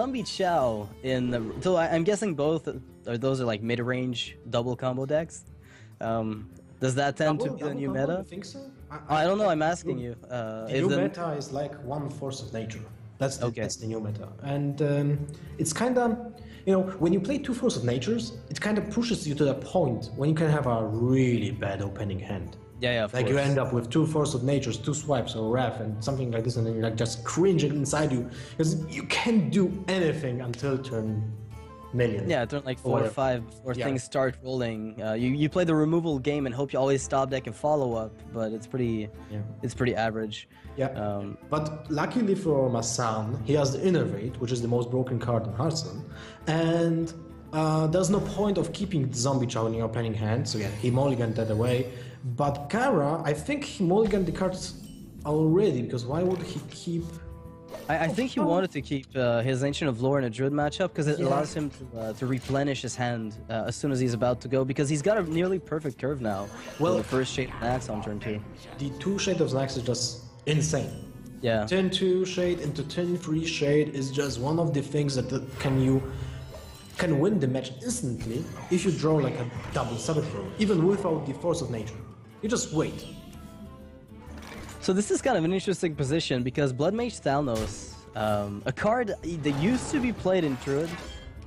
Zombie Chow in the... So I'm guessing both those are like mid-range double combo decks. Does that tend to be the new meta? You think so? I don't know, I'm asking you. The new meta is like one force of nature. That's the new meta. And it's kind of, you know, when you play two force of natures, it kind of pushes you to the point when you can have a really bad opening hand. Yeah, of like course. You end up with two force of natures, two swipes or ref and something like this, and then you're like just cringing inside you because you can't do anything until turn million. Yeah, turn like 4 or 5 or things start rolling. You play the removal game and hope you always stop deck and follow up, but it's pretty average. Yeah. But luckily for MasSan, he has the Innervate, which is the most broken card in Hearthstone, and there's no point of keeping the Zombie Chow in your opening hand. So yeah, he mulliganed that away. But Gaara, I think he mulliganed the cards already, because why would he keep... I think he wanted to keep his Ancient of Lore in a Druid matchup because it allows him to replenish his hand as soon as he's about to go, because he's got a nearly perfect curve now. Well, the first Shade of Nax on turn 2. The 2 Shade of Nax is just insane. Yeah. Turn 2 Shade into turn 3 Shade is just one of the things that can win the match instantly if you draw like a double Saboteur, even without the Force of Nature. You just wait. So this is kind of an interesting position because Blood Mage Thalnos, a card that used to be played in Druid,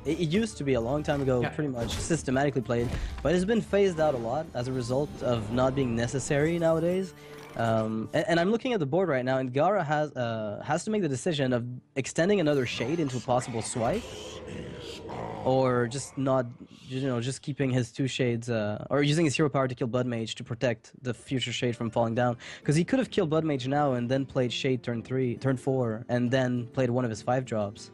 it used to be a long time ago, pretty much systematically played, but it's been phased out a lot as a result of not being necessary nowadays. And I'm looking at the board right now, and Gaara has to make the decision of extending another Shade into a possible swipe, or just not, just keeping his 2 Shades, or using his hero power to kill Blood Mage to protect the future Shade from falling down. Because he could have killed Blood Mage now and then played Shade turn 4, and then played one of his 5 drops.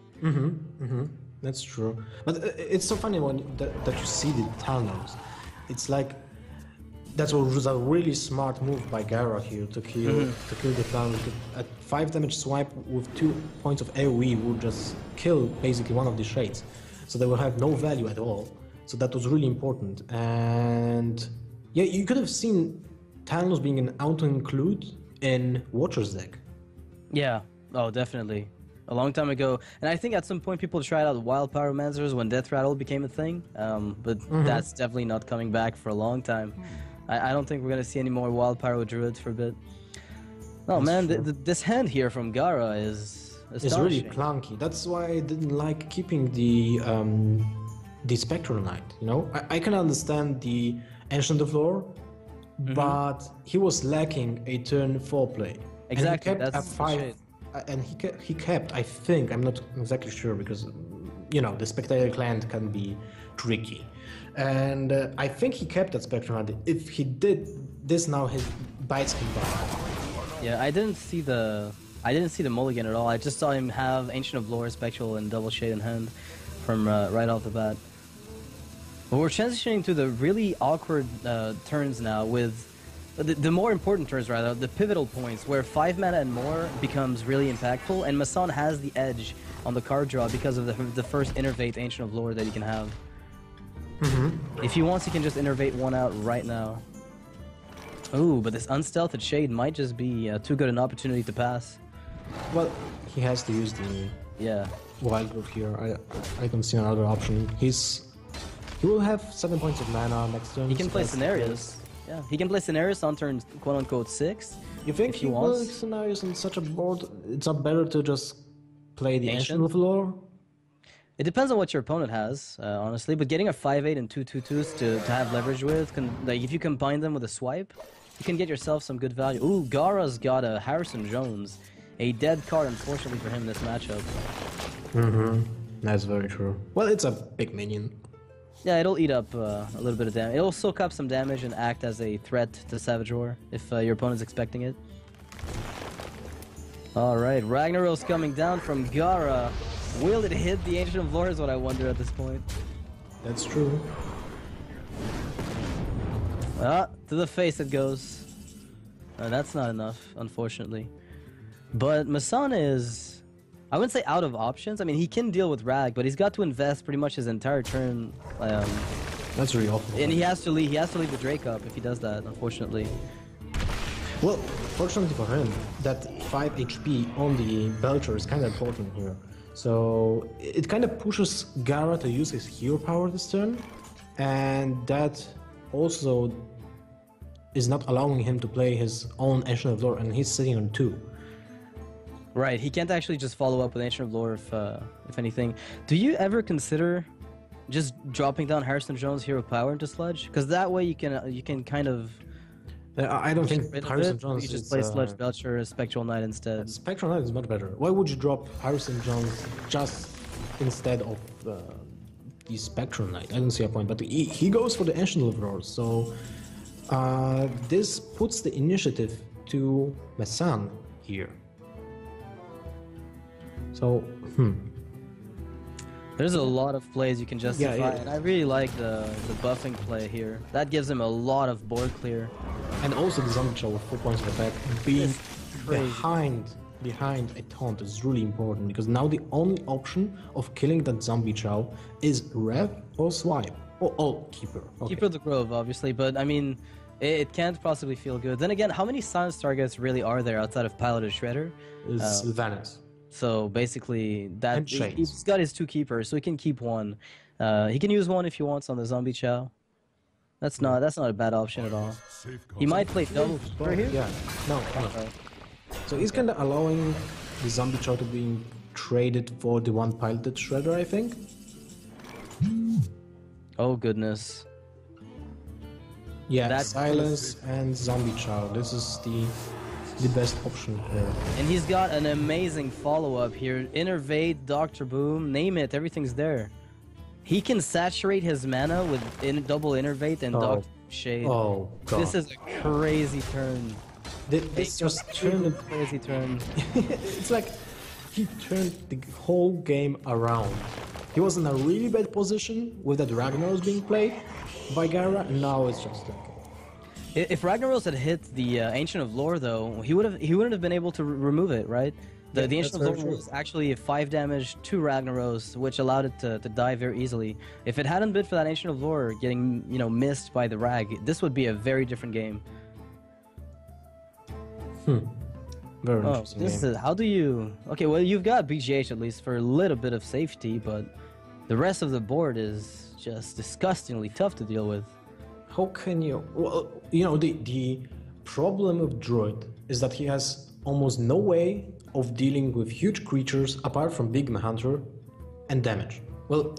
That's true. But it's so funny when that you see the Thalnos. It's like, that was a really smart move by Gaara here to kill the Thalnos. At 5 damage swipe with 2 points of AoE would just kill basically one of the Shades. So they will have no value at all. So that was really important. And yeah, you could have seen Thalnos being an auto-include in Watcher's deck. Yeah, oh definitely. A long time ago. And I think at some point people tried out Wild Pyromancers when Death Rattle became a thing. But that's definitely not coming back for a long time. I don't think we're going to see any more Wild Pyro Druids for a bit. Oh man, this hand here from Gaara is... It's really clunky. That's why I didn't like keeping the Spectral Knight, you know? I can understand the Ancient of Lore, but he was lacking a turn 4 play. Exactly, and he kept that's a 5, and he kept, I think, I'm not exactly sure, because, the Spectator Client can be tricky. And I think he kept that Spectral Knight. If he did this now, his bites him back. Yeah, I didn't see the mulligan at all. I just saw him have Ancient of Lore, Spectral, and Double Shade in hand from right off the bat. But we're transitioning to the really awkward turns now with the more important turns, rather, the pivotal points where 5 mana and more becomes really impactful, and MasSan has the edge on the card draw because of the first Innervate Ancient of Lore that he can have. If he wants, he can just Innervate one out right now. Ooh, but this Unstealthed Shade might just be too good an opportunity to pass. Well, he has to use the Wild Growth here. I don't see another option. He will have 7 points of mana next turn. He can play Scenarios. Yeah, he can play Scenarios on turn quote-unquote 6. You think he wants Scenarios on such a board? It's not better to just play the Ancient of Lore? It depends on what your opponent has, honestly. But getting a 5/8 and 2/2/2s to have leverage with, if you combine them with a swipe, you can get yourself some good value. Ooh, Gaara's got a Harrison Jones. A dead card, unfortunately, for him in this matchup. That's very true. Well, it's a big minion. Yeah, it'll eat up a little bit of damage. It'll soak up some damage and act as a threat to Savage Roar if your opponent's expecting it. Alright, Ragnaros coming down from Gaara. Will it hit the Ancient of Lore is what I wonder at this point. That's true. To the face it goes. That's not enough, unfortunately. But MasSan is, I wouldn't say out of options. I mean, he can deal with Rag, but he's got to invest pretty much his entire turn. That's really awful. And he has to leave the Drake up if he does that, unfortunately. Well, fortunately for him, that 5 HP on the Belcher is kind of important here. So it kind of pushes Gaara to use his hero power this turn, and that also is not allowing him to play his own Ancient of Lore, and he's sitting on 2. Right, he can't actually just follow up with Ancient of Lore if anything. Do you ever consider just dropping down Harrison Jones' hero power into Sludge? Because that way you can kind of... I don't think Harrison Jones. You just play Sludge Belcher as Spectral Knight instead. Spectral Knight is much better. Why would you drop Harrison Jones just instead of the Spectral Knight? I don't see a point. But he goes for the Ancient of Lore, so this puts the initiative to MasSan here. So, There's a lot of plays you can justify, and I really like the buffing play here. That gives him a lot of board clear. And also the Zombie Chow with 4 points of attack. Being behind a taunt is really important, because now the only option of killing that Zombie Chow is Rev or Swipe. Or Keeper. Okay. Keeper the Grove, obviously, but I mean, it can't possibly feel good. Then again, how many silence targets really are there outside of Pilot or Shredder? Is Venice. So basically, that he's got his 2 keepers, so he can keep 1. He can use 1 if he wants on the Zombie Chow. That's not a bad option at all. He might play double keeper here. Yeah, no. So he's kind of allowing the Zombie Chow to be traded for the 1 piloted Shredder, I think. Oh goodness. Yeah, that's Silence and Zombie Chow. This is the best option here. And he's got an amazing follow-up here. Innervate, Dr. Boom, name it, everything's there. He can saturate his mana with double Innervate and Dr. Shade. Oh god. This is a crazy turn. This just turned a crazy turn. It's like he turned the whole game around. He was in a really bad position with that Ragnaros being played by Gaara, and now it's just like... If Ragnaros had hit the Ancient of Lore, though, he wouldn't have been able to remove it, right? The Ancient of Lore was actually a 5 damage to Ragnaros, which allowed it to die very easily. If it hadn't been for that Ancient of Lore getting, missed by the Rag, this would be a very different game. Very interesting game. How do you... Okay, well, you've got BGH at least for a little bit of safety, but the rest of the board is just disgustingly tough to deal with. How can you... Well, the problem of Druid is that he has almost no way of dealing with huge creatures apart from Big Hunter and damage. Well,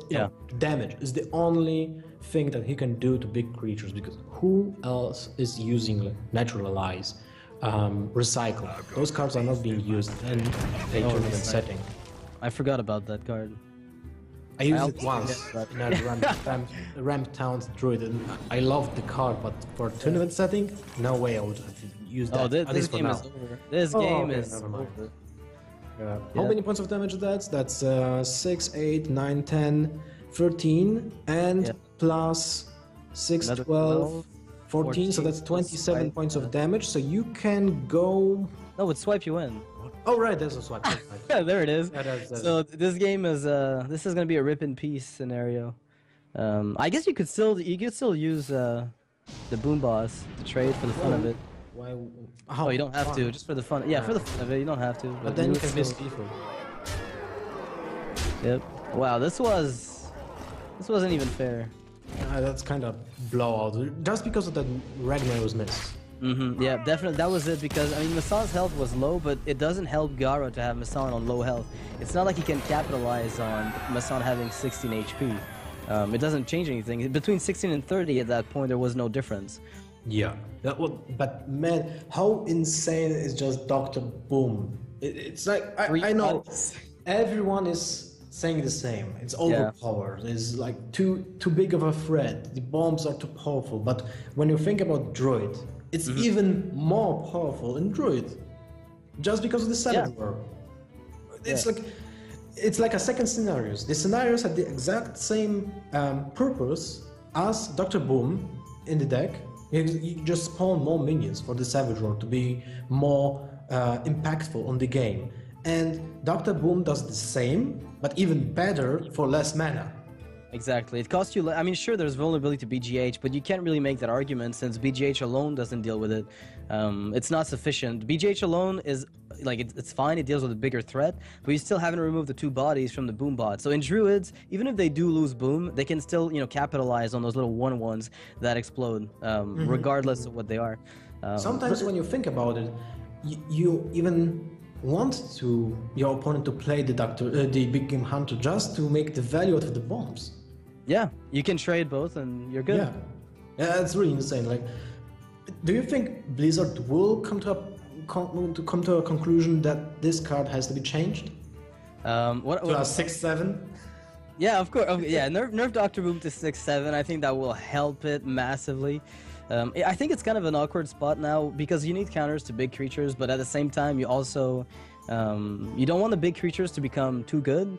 damage is the only thing that he can do to big creatures, because who else is using Natural Allies, Recycle? Those cards are not being used in a tournament setting. I forgot about that card. I used it once in a Ram Town Druid, and I loved the card, but for a tournament setting, no way I would have used that. Oh, this game is over. This game is over. Yeah. How many points of damage that's? That's 6, 8, 9, 10, 13, and plus 6, 12, 14, so that's 27 points of damage, so you can go... No, it swipe you in. Oh right, there's a swipe. Yeah, there it is. That's so this game is this is gonna be a rip in peace scenario. I guess you could still use the Boom Boss to trade for the fun of it. Why? Oh, you don't have to, just for the fun. Yeah, for the fun of it, you don't have to. But then you can miss people. Yep. Wow, this wasn't even fair. That's kind of blowout, just because of that Ragnar was missed. Yeah, definitely. That was it, because, I mean, MasSan's health was low, but it doesn't help Gaara to have MasSan on low health. It's not like he can capitalize on MasSan having 16 HP. It doesn't change anything. Between 16 and 30 at that point, there was no difference. Yeah. But man, how insane is just Dr. Boom? It's like, I know everyone is saying the same. It's overpowered. It's like too big of a threat. The bombs are too powerful. But when you think about Druid, it's even more powerful in Druid, just because of the setup. It's like a second scenarios. The scenarios have the exact same purpose as Dr. Boom in the deck. You just spawn more minions for the Savage Roar to be more impactful on the game. And Dr. Boom does the same, but even better for less mana. Exactly. It costs you... I mean, sure, there's vulnerability to BGH, but you can't really make that argument since BGH alone doesn't deal with it. It's not sufficient. BGH alone is like it's fine. It deals with a bigger threat, but you still haven't removed the 2 bodies from the boom bot. So in druids, even if they do lose boom, they can still capitalize on those little 1/1s that explode, regardless of what they are. Sometimes when you think about it, you even want your opponent to play the big game hunter just to make the value out of the bombs. Yeah, you can trade both and you're good. Yeah, it's really insane. Like, do you think Blizzard will come to a conclusion that this card has to be changed? What to a 6/7? Yeah, of course. Okay, yeah, nerf Dr. Boom to 6/7. I think that will help it massively. I think it's kind of an awkward spot now because you need counters to big creatures, but at the same time, you also you don't want the big creatures to become too good.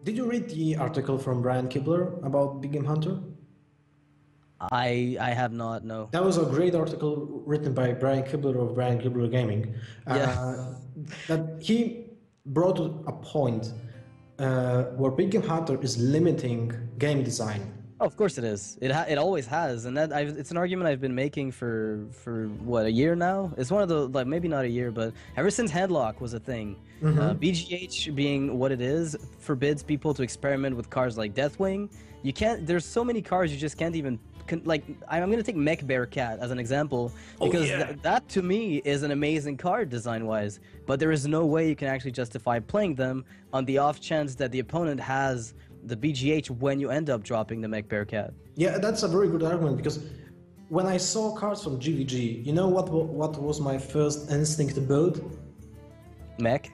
Did you read the article from Brian Kibler about Big Game Hunter? I have not, no. That was a great article written by Brian Kibler of Brian Kibler Gaming. That he brought a point where Big Game Hunter is limiting game design. Oh, of course it is. It always has, and it's an argument I've been making for what, a year now. It's one of the, like, maybe not a year, but ever since Handlock was a thing. BGH being what it is forbids people to experiment with cards like Deathwing. You can't. There's so many cards you just can't even. Like, I'm gonna take Mech Bear Cat as an example because that to me is an amazing card design-wise. But there is no way you can actually justify playing them on the off chance that the opponent has the BGH when you end up dropping the Mech Bear Cat. Yeah, that's a very good argument because when I saw cards from GVG, you know what was my first instinct to build? Mech?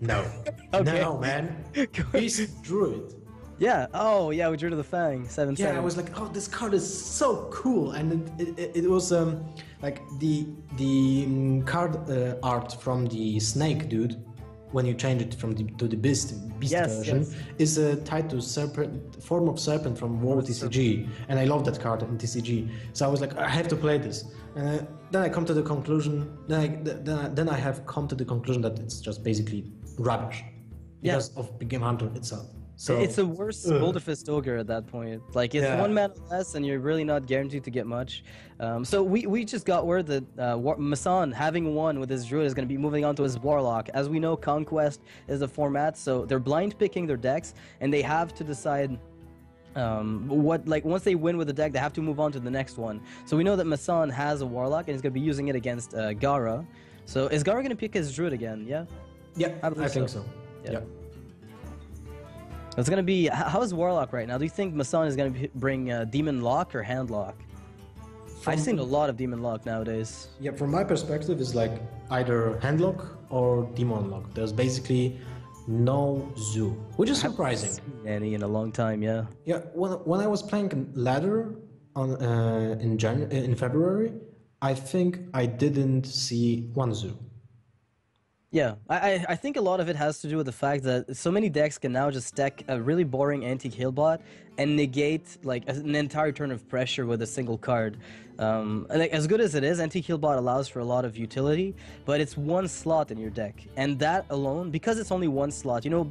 No. Okay. No, man. Beast Druid. Yeah. Oh, yeah. We drew to the Fang 7/7. Yeah, I was like, oh, this card is so cool, and it was like the card art from the Snake dude. When you change it from to the beast version, is tied to form of serpent from World TCG, and I love that card in TCG. So I was like, I have to play this. And then I come to the conclusion. Then I have come to the conclusion that it's just basically rubbish because of Big Game Hunter itself. So it's a worse Boulderfist Ogre at that point. Like, it's 1 mana less, and you're really not guaranteed to get much. So we just got word that MasSan, having won with his Druid, is going to be moving on to his Warlock. As we know, Conquest is the format, so they're blind picking their decks, and they have to decide once they win with the deck, they have to move on to the next one. So we know that MasSan has a Warlock, and he's going to be using it against Gaara. So is Gaara going to pick his Druid again? Yeah? Yeah, I think so. Yeah. It's gonna be. How is Warlock right now? Do you think MasSan is gonna bring Demon Lock or Hand Lock? I've seen a lot of Demon Lock nowadays. Yeah, from my perspective, it's like either Hand Lock or Demon Lock. There's basically no zoo, which is surprising. I haven't seen any in a long time. Yeah. Yeah, when I was playing Ladder on in February, I think I didn't see one zoo. Yeah, I think a lot of it has to do with the fact that so many decks can now just stack a really boring antique healbot and negate like an entire turn of pressure with a single card. Like, as good as it is, antique healbot allows for a lot of utility, but it's 1 slot in your deck, and that alone, because it's only 1 slot. You know,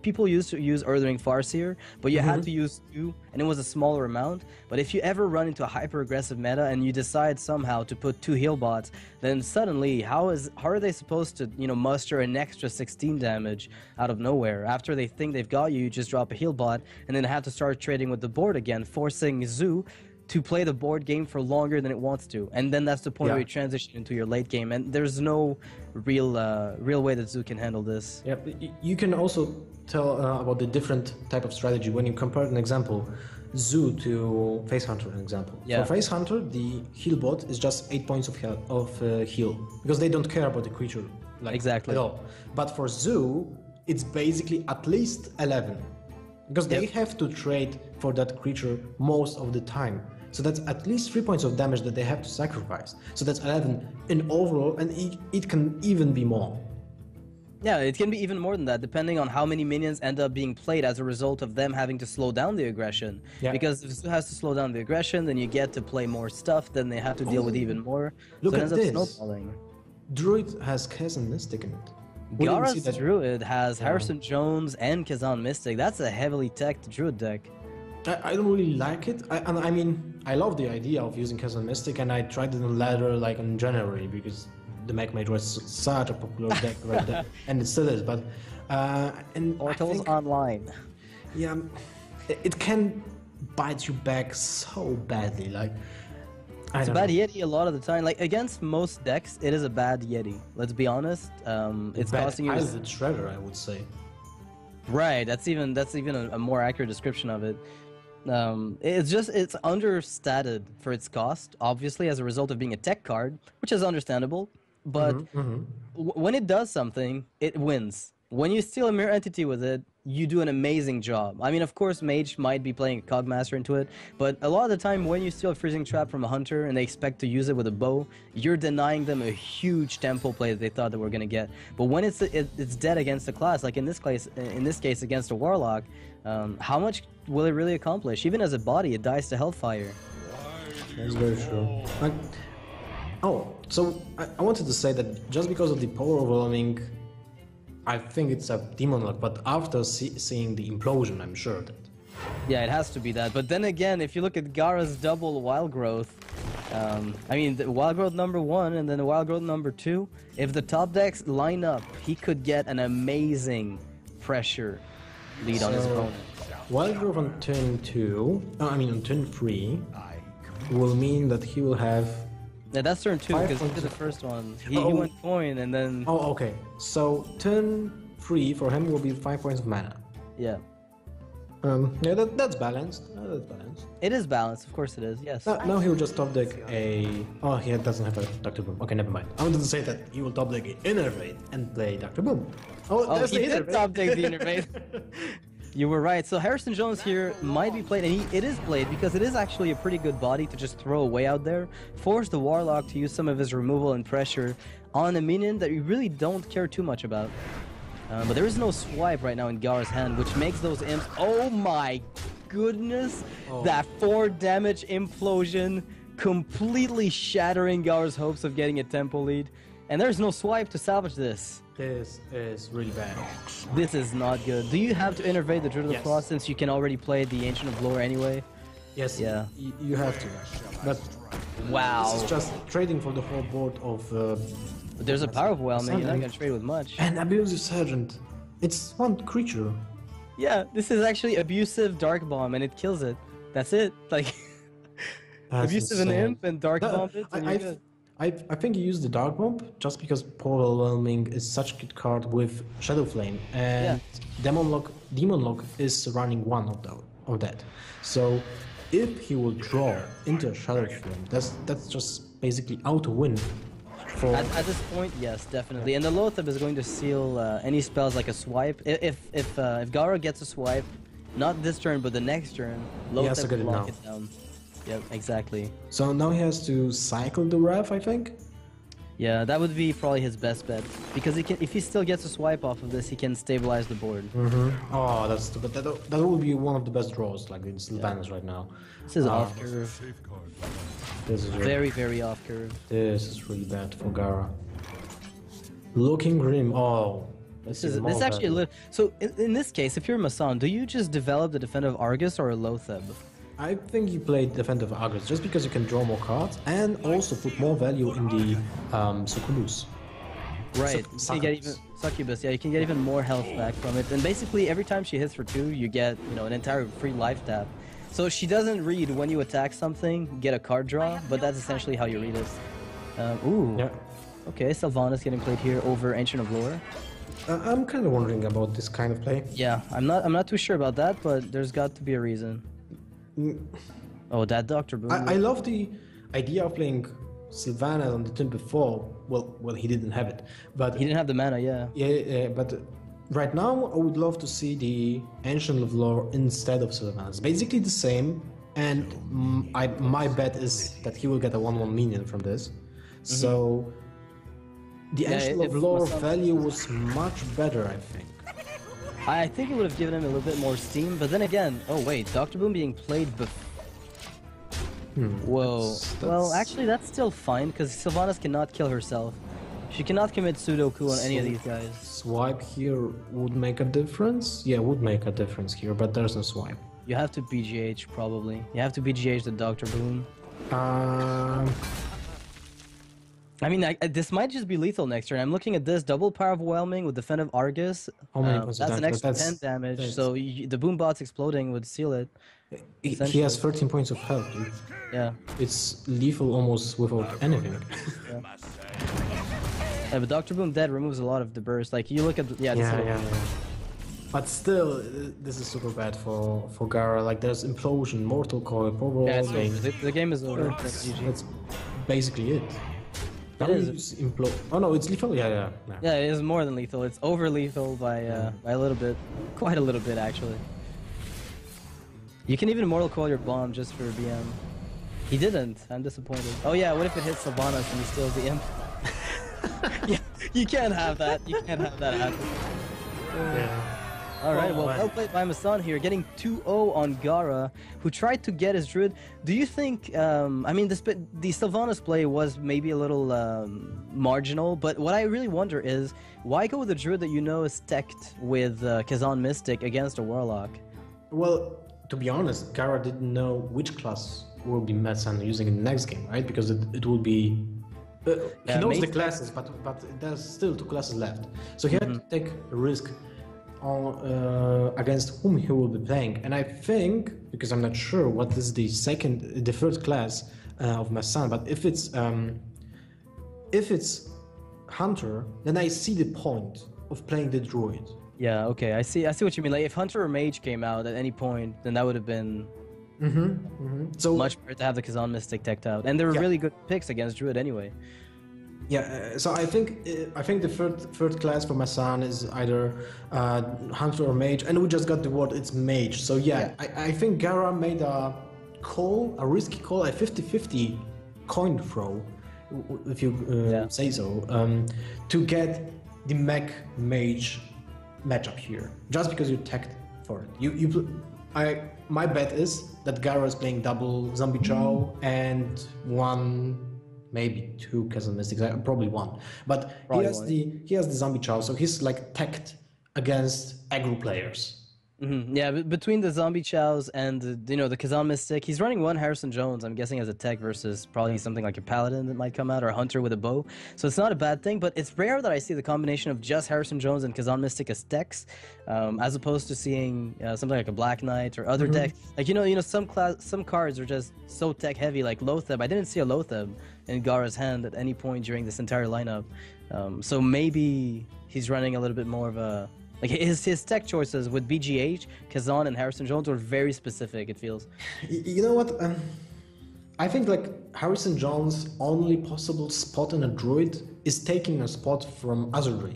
people used to use Earthring Farseer, but you had to use 2, and it was a smaller amount. But if you ever run into a hyper-aggressive meta and you decide somehow to put 2 healbots, then suddenly how are they supposed to muster an extra 16 damage out of nowhere? After they think they've got you, you just drop a healbot, and then have to start trading with the board again, forcing Zoo to play the board game for longer than it wants to, and then that's the point where you transition into your late game, and there's no real way that Zoo can handle this. Yeah, you can also tell about the different type of strategy when you compare an example, Zoo to Face Hunter, an example. Yeah. For Face Hunter, the heal bot is just 8 points of heal because they don't care about the creature at all. But for Zoo, it's basically at least 11 because they have to trade for that creature most of the time. So that's at least 3 points of damage that they have to sacrifice. So that's 11 in overall, and it can even be more. Yeah, it can be even more than that, depending on how many minions end up being played as a result of them having to slow down the aggression. Yeah. Because if Zoo has to slow down the aggression, then you get to play more stuff, then they have to deal with even more. Look so it at ends this. up snowballing. Druid has Kazan Mystic in it. Gaara's Druid has Harrison Jones and Kazan Mystic. That's a heavily teched Druid deck. I don't really like it. I mean, I love the idea of using Kazan Mystic, and I tried it on Ladder like in January because the Mech Mage was such a popular deck right there, and it still is. But and Portals Online. Yeah, it can bite you back so badly. Like it's a bad Yeti a lot of the time. Like against most decks, it is a bad Yeti. Let's be honest. It's costing you. Pilot Shredder, I would say. Right. That's even a more accurate description of it. It's understated for its cost, obviously as a result of being a tech card, which is understandable. But when it does something, it wins. When you steal a mirror entity with it, you do an amazing job. I mean, of course, Mage might be playing a Cogmaster into it, but a lot of the time when you steal a Freezing Trap from a Hunter and they expect to use it with a bow, you're denying them a huge tempo play that they thought they were going to get. But when it's dead against a class, like in this case against a Warlock, how much will it really accomplish? Even as a body, it dies to Hellfire. That's very true. So I wanted to say that just because of the power overwhelming, I think it's a Demon Lock, but after seeing the implosion, I'm sure that... Yeah, it has to be that. But then again, if you look at Gaara's double Wild Growth, I mean, the Wild Growth number 1 and then the Wild Growth number 2, if the top decks line up, he could get an amazing pressure lead on his opponent. Wild Growth on turn 2, on turn 3, will mean that he will have... Yeah, that's turn 2, because he did the first one. He went coin and then... Oh, okay. So, turn 3 for him will be 5 points of mana. Yeah. Yeah, that's balanced. That's balanced. It is balanced, of course it is, yes. Now he will just top deck a... Oh, he doesn't have a Dr. Boom. Okay, never mind. I wanted to say that he will top deck an Innervate and play Dr. Boom. Oh, he did top deck the Innervate. You were right. So Harrison Jones here might be played, and it is played because it is actually a pretty good body to just throw away out there. Force the Warlock to use some of his removal and pressure on a minion that you really don't care too much about. But there is no swipe right now in Gaara's hand, which makes those imps... Oh my goodness! Oh. That 4 damage implosion completely shattering Gaara's hopes of getting a tempo lead. And there's no swipe to salvage this. This is really bad. This is not good. Do you have to innervate the Druid of the Frost since you can already play the Ancient of Lore anyway? Yes, yeah. You have to. But wow. This is just trading for the whole board of... But there's a powerful well, man. You're not going to trade with much. And Abusive Sergeant. It's one creature. Yeah, this is actually Abusive Dark Bomb and it kills it. That's it. Like, Abusive and Imp and Dark Bomb it and you're good. I think you use the Dark Bomb just because Power Overwhelming is such a good card with Shadow Flame, and Demon Lock is running one of that. So if he will draw into a Shadow Flame, that's just basically out a win. At this point, yes, definitely. And the Loatheb is going to seal any spells like a swipe. If Gaara gets a swipe, not this turn but the next turn, Loatheb will lock it down. Yep, exactly. So now he has to cycle the Wrath, I think? Yeah, that would be probably his best bet. Because if he still gets a swipe off of this, he can stabilize the board. Oh, that's stupid. That would be one of the best draws, like in Sylvanas right now. This is off curve. This is very, very off curve. This is really bad for Gaara. Looking grim. Oh. This actually a little... So, in this case, if you're MasSan, do you just develop the Defensive Argus or a Loatheb? I think you played Defensive Argus just because you can draw more cards and also put more value in the Succubus. Right, you can get even Succubus. Yeah, you can get even more health back from it. And basically, every time she hits for 2, you get an entire free life tap. So she doesn't read when you attack something, get a card draw, but that's essentially how you read it. Ooh. Yeah. Okay, Sylvanas getting played here over Ancient of Lore. I'm kind of wondering about this kind of play. Yeah, I'm not too sure about that, but there's got to be a reason. Oh, that Dr. Boom. I love the idea of playing Sylvanas on the turn before. Well, he didn't have it, but he didn't have the mana. Yeah. Yeah, but right now I would love to see the Ancient of Lore instead of Sylvanas. Basically the same, and my bet is that he will get a 1/1 minion from this. So the Ancient of Lore value was much better, I think. I think it would have given him a little bit more steam, but then again, oh wait, Dr. Boom being played before. Whoa. Well, actually, that's still fine because Sylvanas cannot kill herself. She cannot commit Sudoku on any of these guys. Swipe here would make a difference? Yeah, would make a difference here, but there's no swipe. You have to BGH probably. You have to BGH the Dr. Boom. I mean, this might just be lethal next turn. I'm looking at this double power overwhelming with defensive Argus. How many points of That's an damage? extra 10 damage. So the boom bots exploding would seal it. He has 13 points of health, dude. Yeah. It's lethal almost without anything. Yeah. Yeah, but Dr. Boom Dead removes a lot of the burst. Like you look at yeah. But still, this is super bad for Gaara. Like there's implosion, mortal coil, power the game is over. That's basically it. It is. Oh no, it's lethal. Yeah. Yeah, it is more than lethal. It's over lethal by a little bit, quite a little bit actually. You can even mortal coil your bomb just for BM. He didn't. I'm disappointed. Oh yeah, what if it hits Sylvanas and he steals the imp? Yeah, you can't have that. You can't have that happen. Yeah. Alright, well played by MasSan here, getting 2-0 on Gaara, who tried to get his Druid. Do you think, I mean, the Sylvanas play was maybe a little marginal, but what I really wonder is, why go with a Druid that you know is teched with Kazan Mystic against a Warlock? Well, to be honest, Gaara didn't know which class will be MasSan using in the next game, right? Because it will be... he knows the classes, but there's still 2 classes left. So he had to take a risk against whom he will be playing, and I think, because I'm not sure what is the third class of MasSan, but if it's Hunter, then I see the point of playing the Druid. Yeah, okay, I see what you mean. Like if Hunter or Mage came out at any point, then that would have been So much better to have the Kazan Mystic teched out, and they were really good picks against Druid anyway. Yeah, so I think the third class for MasSan is either Hunter or Mage, and we just got the word it's Mage. So I think Gaara made a risky call, a 50-50 coin throw, if you say so, to get the Mech Mage matchup here, just because you teched for it. My bet is that Gaara is playing double Zombie Chow and maybe 2 Kazan Mystics, probably 1. But he has the Zombie Chow, so he's like teched against aggro players. Yeah, between the Zombie Chows and the Kazan Mystic, he's running 1 Harrison Jones, I'm guessing, as a tech versus probably something like a Paladin that might come out, or a Hunter with a bow. So it's not a bad thing, but it's rare that I see the combination of just Harrison Jones and Kazan Mystic as techs, as opposed to seeing something like a Black Knight or other decks. Like some cards are just so tech heavy, like Lotheb. I didn't see a Lotheb in Gaara's hand at any point during this entire lineup. So maybe he's running a little bit more of a... Like his tech choices with BGH, Kazan, and Harrison Jones were very specific, it feels. You know what? I think like Harrison Jones' only possible spot in a Druid is taking a spot from Azure.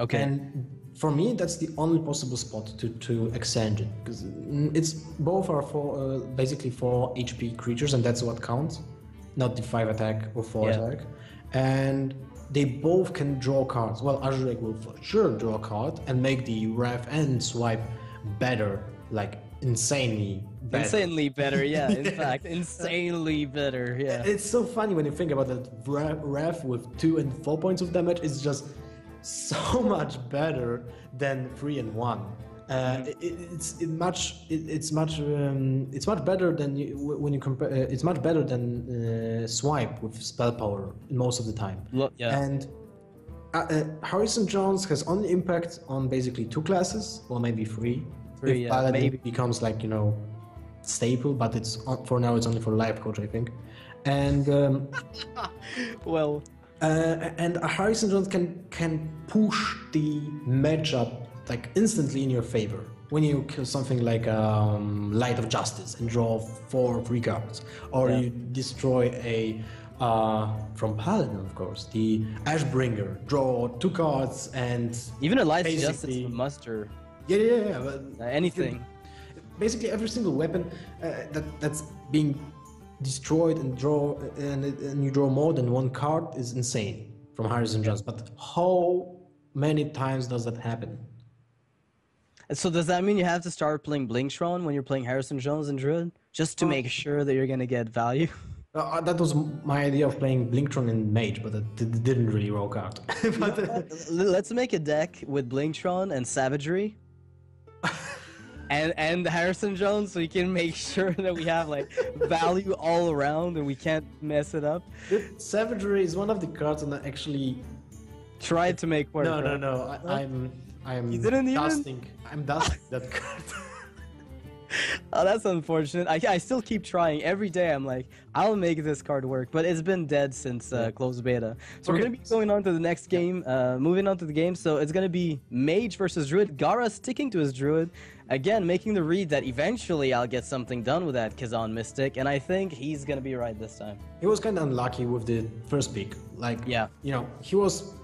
Okay. And for me, that's the only possible spot to extend it, because it's both are for basically 4 HP creatures, and that's what counts, not the 5 attack or 4 attack. And they both can draw cards. Well, Azure will for sure draw a card and make the ref and swipe better, like insanely better. Insanely better, yeah. In fact, insanely better, yeah. It's so funny when you think about that. Ref with 2 and 4 points of damage is just so much better than 3 and 1. It's much better than when you compare. It's much better than swipe with spell power most of the time. And Harrison Jones has only impact on basically 2 classes, or maybe 3. If Paladin becomes like staple, but it's for now it's only for life coach, I think. And and Harrison Jones can push the matchup like instantly in your favor when you kill something like Light of Justice and draw 4 or 3 cards, or you destroy a from Paladin, of course, the Ashbringer, draw 2 cards, and even a Light of Justice from muster. Anything. Basically, every single weapon that's being destroyed and you draw more than 1 card is insane from Harrison Jones. But how many times does that happen? So does that mean you have to start playing Blinkstron when you're playing Harrison Jones and Druid, just to make sure that you're gonna get value? That was my idea of playing Blinkstron in Mage, but it didn't really work out. Let's make a deck with Blinkstron and Savagery. and Harrison Jones, so you can make sure that we have like value all around and we can't mess it up. Savagery is one of the cards that I actually tried to make work. No, right? no, no. I'm You didn't dusting. I'm dusting that card. Oh, that's unfortunate. I still keep trying. Every day I'm like, I'll make this card work, but it's been dead since closed beta. So we're going to be going on to the next game, moving on to the game. So it's going to be Mage versus Druid. Gaara sticking to his Druid. Again, making the read that eventually I'll get something done with that Kazan Mystic, and I think he's going to be right this time. He was kind of unlucky with the first pick. Like, yeah, you know, he was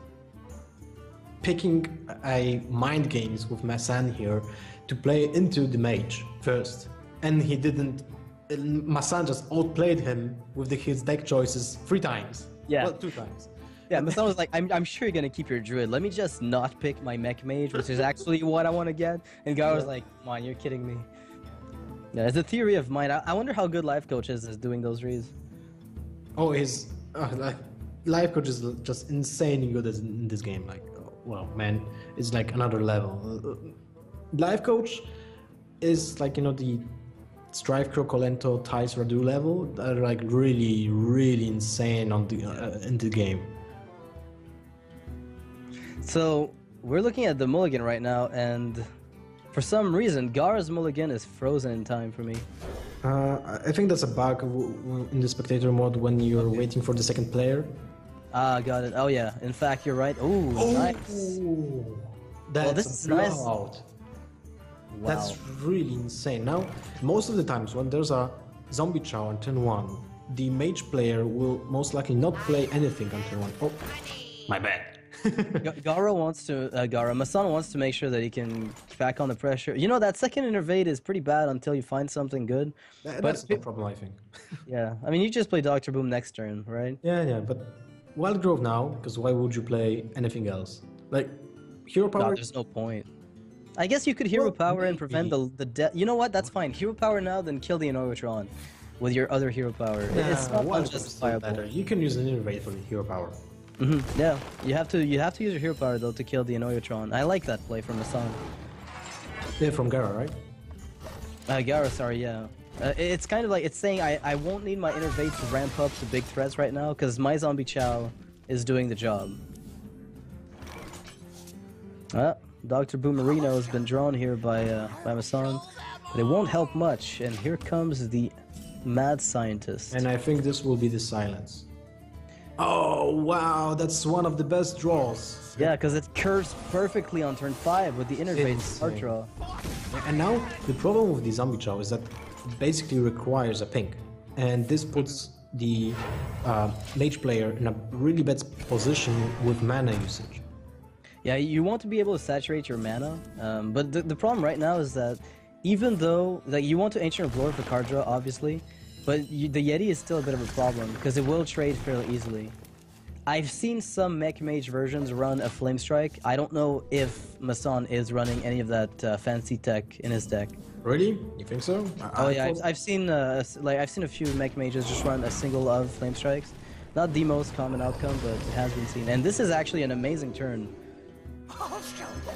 picking a mind games with MasSan here to play into the mage first, and he didn't. MasSan just outplayed him with his deck choices 3 times. Yeah, well, 2 times. Yeah, MasSan was like, I'm sure you're gonna keep your Druid. Let me just not pick my Mech Mage, which is actually what I want to get. And Gaara was like, come on, you're kidding me. Yeah, it's a theory of mine. I wonder how good Life Coach is doing those reads. Oh, his Life Coach is just insanely good in this game. Like, well, man, it's like another level. Life Coach is like, you know, the Strive Crocolento Thais Radu level. They're like really, really insane on the in the game. So we're looking at the mulligan right now, and for some reason, Gaara's mulligan is frozen in time for me. I think that's a bug in the spectator mode when you're waiting for the second player. Ah, got it. Oh yeah. In fact, you're right. Ooh, nice. That's this is nice. Wow. That's really insane. Now, most of the times when there's a zombie chow on turn 1, the mage player will most likely not play anything on turn 1. Oh, my bad. Gaara wants to, MasSan wants to make sure that he can back on the pressure. You know, that second innervate is pretty bad until you find something good. That's no problem, I think. Yeah, I mean, you just play Dr. Boom next turn, right? Yeah, but Wild Grove now, because why would you play anything else? Like, Hero Power... No, there's no point. I guess you could Hero Power and prevent the death. You know what? That's fine. Hero Power now, then kill the Inogatron with your other Hero Power. It's not unjustifiable. You can use an innervate for the Hero Power. Yeah, you have to use your Hero Power though to kill the Inogatron. I like that play from MasSan. Yeah, from Gaara, right? Gaara, sorry, yeah. It's kind of like, it's saying I won't need my innervate to ramp up to big threats right now, because my Zombie Chow is doing the job. Dr. Boomerino has been drawn here by MasSan, but it won't help much, and here comes the Mad Scientist. And I think this will be the silence. Oh, wow, that's one of the best draws. Yeah, because it curves perfectly on turn 5 with the innervate start draw. And now, the problem with the Zombie Chow is that it basically requires a pink. And this puts the mage player in a really bad position with mana usage. Yeah, you want to be able to saturate your mana, but the problem right now is that even though you want to Ancient of Lore for card draw, obviously, but the Yeti is still a bit of a problem because it will trade fairly easily. I've seen some Mech Mage versions run a Flame Strike. I don't know if MasSan is running any of that fancy tech in his deck. Really? You think so? I've seen a few Mech Mages just run a single of Flame Strikes. Not the most common outcome, but it has been seen. And this is actually an amazing turn.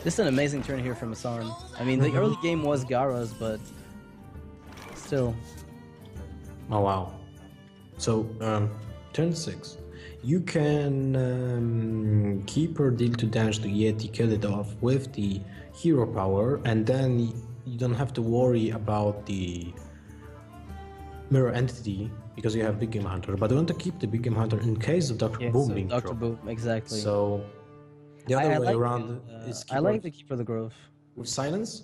This is an amazing turn here from MasSan. I mean, the early game was Gaara's, but still. Oh wow. So, turn 6. You can keep or deal to damage to Yeti, kill it off with the Hero Power, and then you don't have to worry about the Mirror Entity because you have Big Game Hunter. But you want to keep the Big Game Hunter in case of Dr. Boom being Dr. Boom, exactly. So, the other way around is I like the Keeper of the Grove. With silence?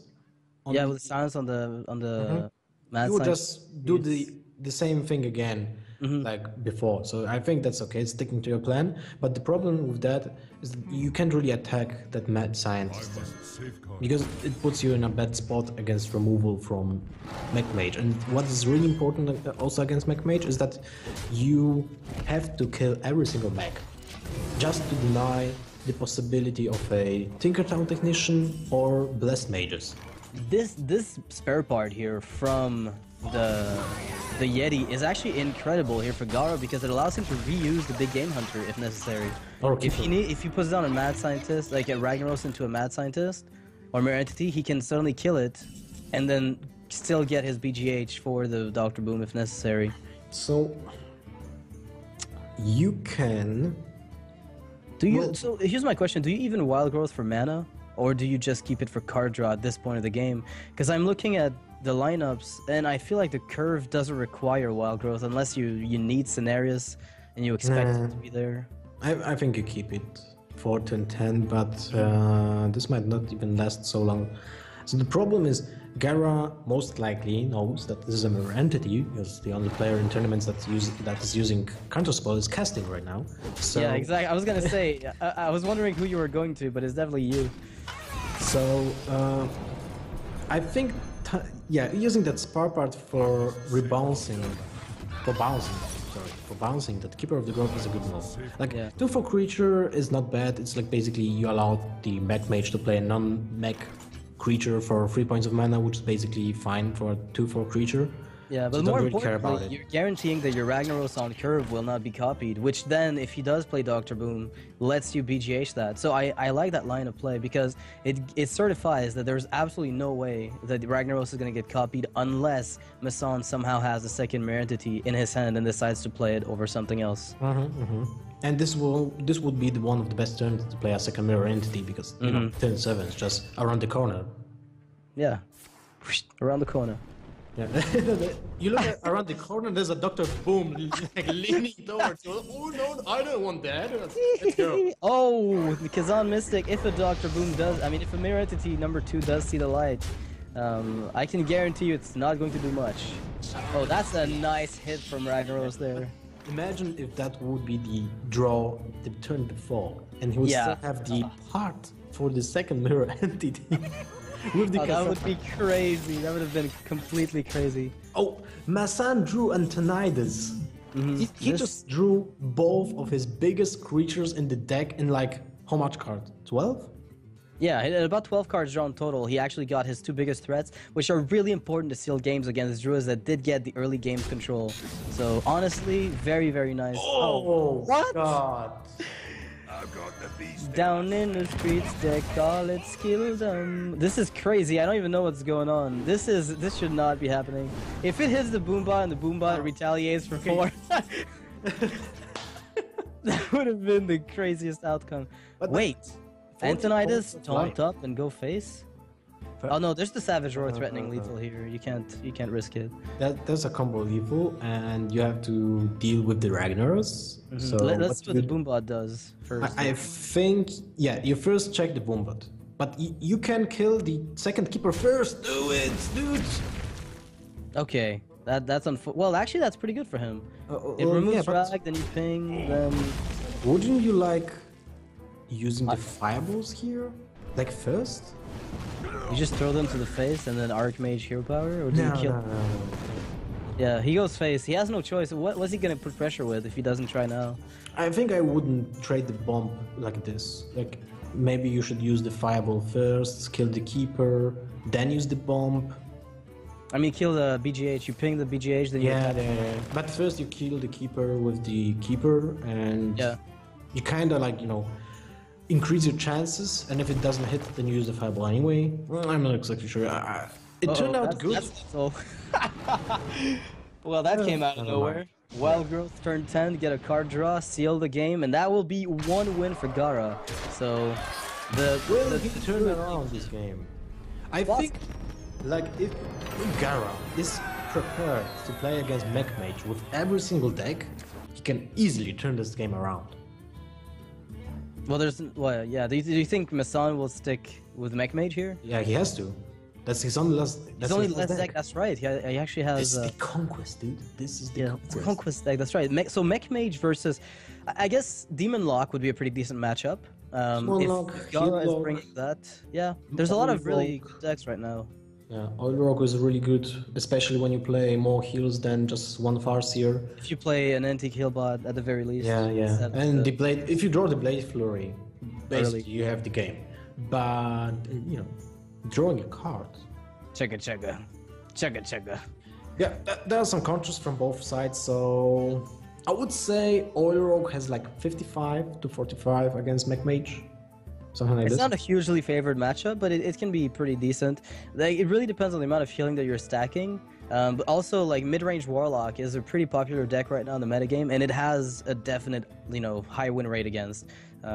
Yeah, with silence on the Mad You would Scientist. just do the same thing again, like before. So I think that's okay, sticking to your plan. But the problem with that is that you can't really attack that Mad Scientist because it puts you in a bad spot against removal from Mech Mage. And what is really important also against Mech Mage is that you have to kill every single mech just to deny the possibility of a Tinkertown Technician or Blessed Mages. This spare part here from the Yeti is actually incredible here for Gaara because it allows him to reuse the Big Game Hunter if necessary. Or if he puts down a Mad Scientist, like a Ragnaros into a Mad Scientist or Mirror Entity, he can suddenly kill it and then still get his BGH for the Dr. Boom if necessary. So you can. Do you? So here's my question: do you even wild growth for mana, or do you just keep it for card draw at this point of the game? Because I'm looking at the lineups, and I feel like the curve doesn't require wild growth unless you need scenarios and you expect it to be there. I think you keep it 4 to 10, but this might not even last so long. So the problem is Gaara most likely knows that this is a mirror entity, because the only player in tournaments that is using counterspell is casting right now. So yeah, exactly. I was gonna say, I was wondering who you were going to, but it's definitely you. So I think, yeah, using that spar part for rebouncing, for bouncing that Keeper of the Grove is a good move. Like, 2/4 creature is not bad. It's like basically you allow the mech mage to play a non-mech creature for 3 points of mana, which is basically fine for a 2/4 creature. Yeah, but so more don't really care importantly, about it. you're guaranteeing that your Ragnaros on curve will not be copied, which then, if he does play Dr. Boom, lets you BGH that. So I like that line of play because it certifies that there's absolutely no way that Ragnaros is going to get copied unless MasSan somehow has a second mirror entity in his hand and decides to play it over something else. And this would be one of the best turns to play a second mirror entity because you know, turn 7 is just around the corner. Yeah, around the corner. Yeah. You look around the corner, there's a Dr. Boom like leaning towards you. Oh no, I don't want that. Let's go. Oh, the Kazan Mystic, if a Dr. Boom does, I mean, if a mirror entity number 2 does see the light, I can guarantee you it's not going to do much. Oh, that's a nice hit from Ragnaros there. Imagine if that would be the draw the turn before, and he would still have the part for the second mirror entity. With the that would be crazy. That would have been completely crazy. Oh, MasSan drew Antonidas. He just drew both of his biggest creatures in the deck in like, how much cards? 12? Yeah, about 12 cards drawn total. He actually got his 2 biggest threats, which are really important to seal games against Druids that did get the early game control. So honestly, very, very nice. Oh, what? God. Down in the streets, they call it skilldom. This is crazy. I don't even know what's going on. This should not be happening. If it hits the Boombot and the Boombot retaliates for 4, that would have been the craziest outcome. But wait, Antonidas taunt up and go face? Oh no, there's the Savage Roar threatening lethal here. You can't risk it. There's a combo lethal, and you have to deal with the Ragnaros. So let's see what the Boombot does first. I think, yeah, you first check the Boombot, but you can kill the second keeper first. Do it, dude. Okay, that's well, actually, that's pretty good for him. It removes Rag, then you ping, then. Wouldn't you like using the fireballs here, like first? You just throw them to the face and then Archmage hero power, or do you kill? No. Yeah, he goes face. He has no choice. What was he gonna put pressure with if he doesn't try now? I think I wouldn't trade the bomb like this. Like maybe you should use the fireball first, kill the keeper, then use the bomb. I mean, kill the BGH. You ping the BGH, then you attack. But first you kill the keeper with the keeper, and you kind of like increase your chances. And if it doesn't hit, then you use the fireball anyway. Well, I'm not exactly sure. It turned out good. Well, that came out of nowhere. Wild Growth turn 10, get a card draw, seal the game, and that will be 1 win for Gaara. So he turn around this game? I think, like, if Gaara is prepared to play against Mech Mage with every single deck, he can easily turn this game around. Well, do you think MasSan will stick with Mech Mage here? Yeah, he has to. That's his only last. His only last deck. That's right. He actually has. This is the Conquest, dude. This is the Conquest. It's a Conquest deck. That's right. So Mech Mage versus, I guess Demon Lock would be a pretty decent matchup. If Gaara is bringing that, there's a lot of really good decks right now. Yeah, Oil Rock is really good, especially when you play more heals than just one Farseer. If you play an antique heal bot at the very least. Yeah. And the blade. If you draw the Blade Flurry, basically you have the game. But drawing a card. Chugga. Yeah, there are some counters from both sides, so I would say Oil Rogue has like 55 to 45 against Mech Mage. something like It's this. not a hugely favored matchup, but it can be pretty decent. Like, it really depends on the amount of healing that you're stacking. But also, like, mid-range Warlock is a pretty popular deck right now in the metagame, and it has a definite, high win rate against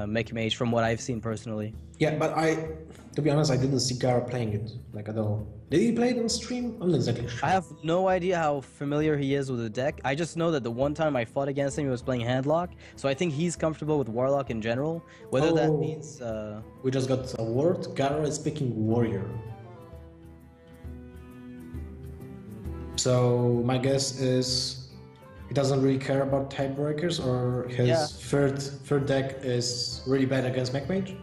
Mech Mage from what I've seen personally. Yeah, but to be honest, I didn't see Gaara playing it, like, at all. Did he play it on stream? I'm not exactly sure. I have no idea how familiar he is with the deck. I just know that the one time I fought against him, he was playing Handlock, so I think he's comfortable with Warlock in general. Whether that means... We just got a word. Gaara is picking Warrior. So my guess is he doesn't really care about tiebreakers, or his third deck is really bad against Mech Mage?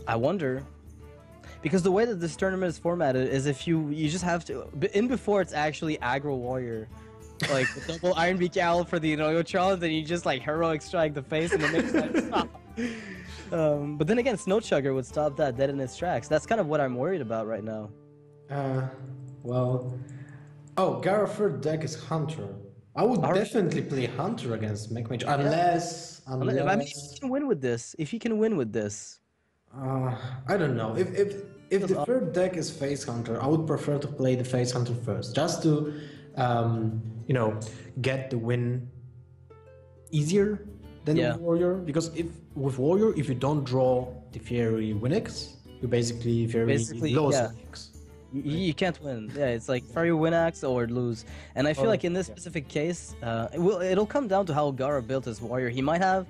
I wonder. Because the way that this tournament is formatted is if you just have to... before it's actually aggro warrior. Like, double Iron Beak Owl for the Inoyotron, then you just, like, heroic strike the face and it makes that stop. But then again, Snow Chugger would stop that dead in its tracks. That's kind of what I'm worried about right now. Well... Oh, Gaara third deck is Hunter. I would definitely play Hunter against Mech Mage, unless... I mean, if he can win with this, I don't know. If the third deck is Face Hunter, I would prefer to play the Face Hunter first, just to, get the win easier than the Warrior. Because with Warrior, if you don't draw the Fairy Winx, you basically lose Winx. You can't win. Yeah, it's like Fairy Winax or lose. And I feel like in this specific case, it'll come down to how Gaara built his Warrior. He might have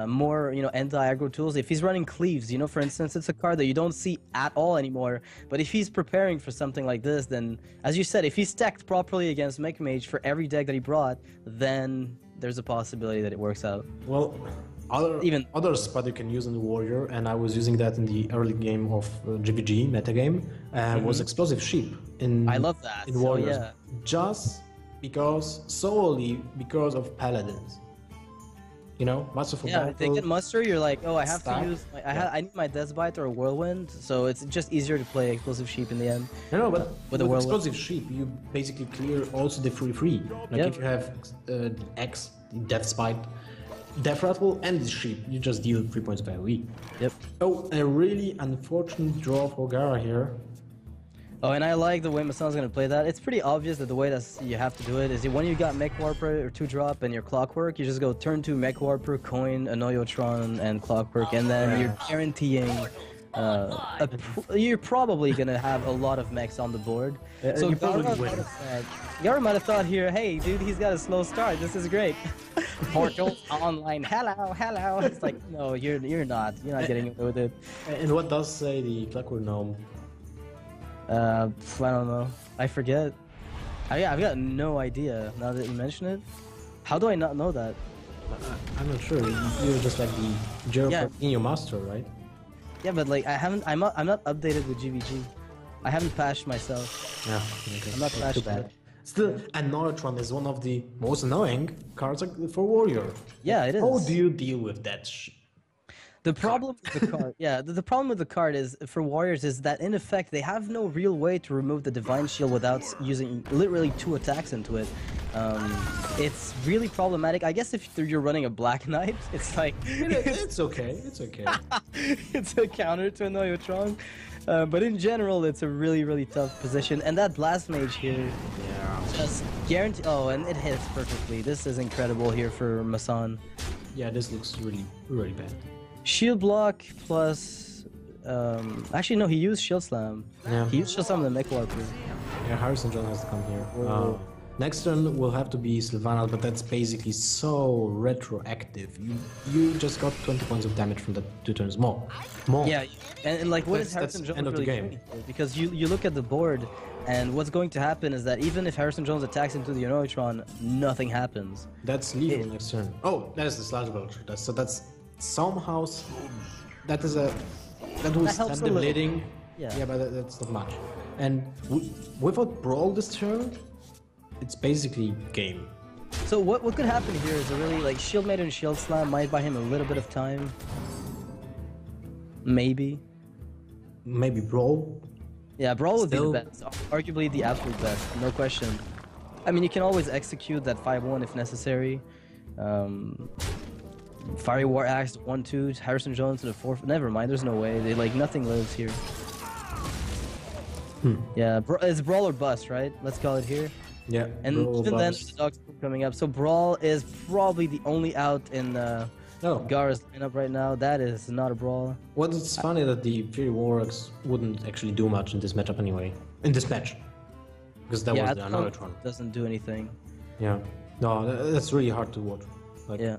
more, anti-aggro tools. If he's running Cleaves, for instance, it's a card that you don't see at all anymore. But if he's preparing for something like this, then, as you said, if he's stacked properly against Mech Mage for every deck that he brought, then there's a possibility that it works out. Well, other spot you can use in the Warrior, and I was using that in the early game of GVG metagame, was Explosive Sheep. I love that. In Warriors, solely because of Paladins. Masterful Battle. If they get muster, you're like, oh, I have to use... I need my Deathbite or Whirlwind, so it's just easier to play Explosive Sheep in the end. No, but with Explosive Sheep, you basically clear also the free. Like, if you have X, Deathbite, Death Rattle, and the Sheep, you just deal 3 points per week. Yep. Oh, a really unfortunate draw for Gaara here. Oh, and I like the way MasSan's gonna play that. It's pretty obvious that the way that you have to do it is when you got Mech Warper or 2-drop and your Clockwork, you just go turn 2 Mech Warper, coin, Inoyotron, and Clockwork, and then you're guaranteeing... you're probably gonna have a lot of mechs on the board. So Gaara might have thought here, hey, dude, he's got a slow start. This is great. Portal online. Hello. It's like, no, you're not. You're not getting away with it. And what does say the Clockwork Gnome? I don't know. I forget. I've got no idea now that you mention it. How do I not know that? I'm not sure. You're just like the Gero master, right? Yeah, but like I'm not updated with GVG. I haven't patched myself. Yeah, okay. I'm not patched that. Still, Inoyotron is one of the most annoying cards for Warrior. Yeah, it is. How do you deal with that shit? The problem with the card, the problem with the card is for Warriors is that in effect they have no real way to remove the Divine Shield without using literally 2 attacks into it. It's really problematic. I guess if you're running a Black Knight, it's like it's okay. It's okay. It's a counter to Inoyotron. But in general, it's a really tough position. And that Blast Mage here, just guarantee. Oh, and it hits perfectly. This is incredible here for MasSan. Yeah, this looks really bad. Shield block plus... actually, no, he used Shield Slam. Yeah. He used Shield Slam in the Mech Warper. Yeah, Harrison John has to come here. Next turn will have to be Sylvanal, but that's basically so retroactive. You just got 20 points of damage from the 2 turns more. Yeah, and like what is Harrison Jones really doing? Because you look at the board, and what's going to happen is that even if Harrison Jones attacks into the Inoyotron, nothing happens. That's lethal next turn. Oh, that is the Slash Belcher. That somehow that will stop the bleeding. Yeah, but that's not much. And without Brawl this turn, it's basically game. So what could happen here is a really Shield Maiden and Shield Slam might buy him a little bit of time. Maybe Brawl. Yeah, Brawl would be the best. Arguably the absolute best, no question. I mean, you can always execute that 5-1 if necessary. Fiery War Axe 1-2, Harrison Jones to the 4th. Never mind, there's no way. They like nothing lives here. Yeah, it's Brawl or Bust, right? Let's call it here. Yeah. And even then, the Dog's coming up. So Brawl is probably the only out in Gaara's lineup right now. That is not a Brawl. Well, it's funny that the Fury Warwigs wouldn't actually do much in this matchup anyway. In this match. Because that was the Anotron. Doesn't do anything. Yeah. No, that's really hard to watch. Like, yeah.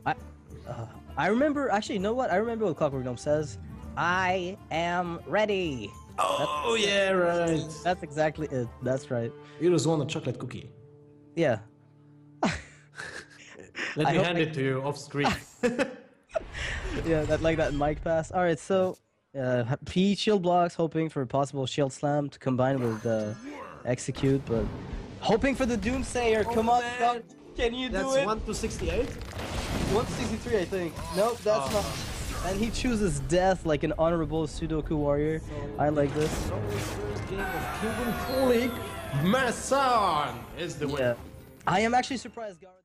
I remember, actually, you know what? I remember what Clockwork Gnome says. I am ready. Oh, yeah, right. That's exactly it. That's right. You just want a chocolate cookie. Yeah. Let me hand it to you off screen. Yeah, that mic pass. All right, so P shield blocks, hoping for a possible shield slam to combine with execute, but hoping for the Doomsayer. Come on, God. Can you do it? That's 1 to 68? 1 to 63, I think. Nope, that's not. And he chooses death like an honorable Sudoku warrior. I like this. First game of Kingdom Pro League, MasSan is the winner. I am actually surprised Gaara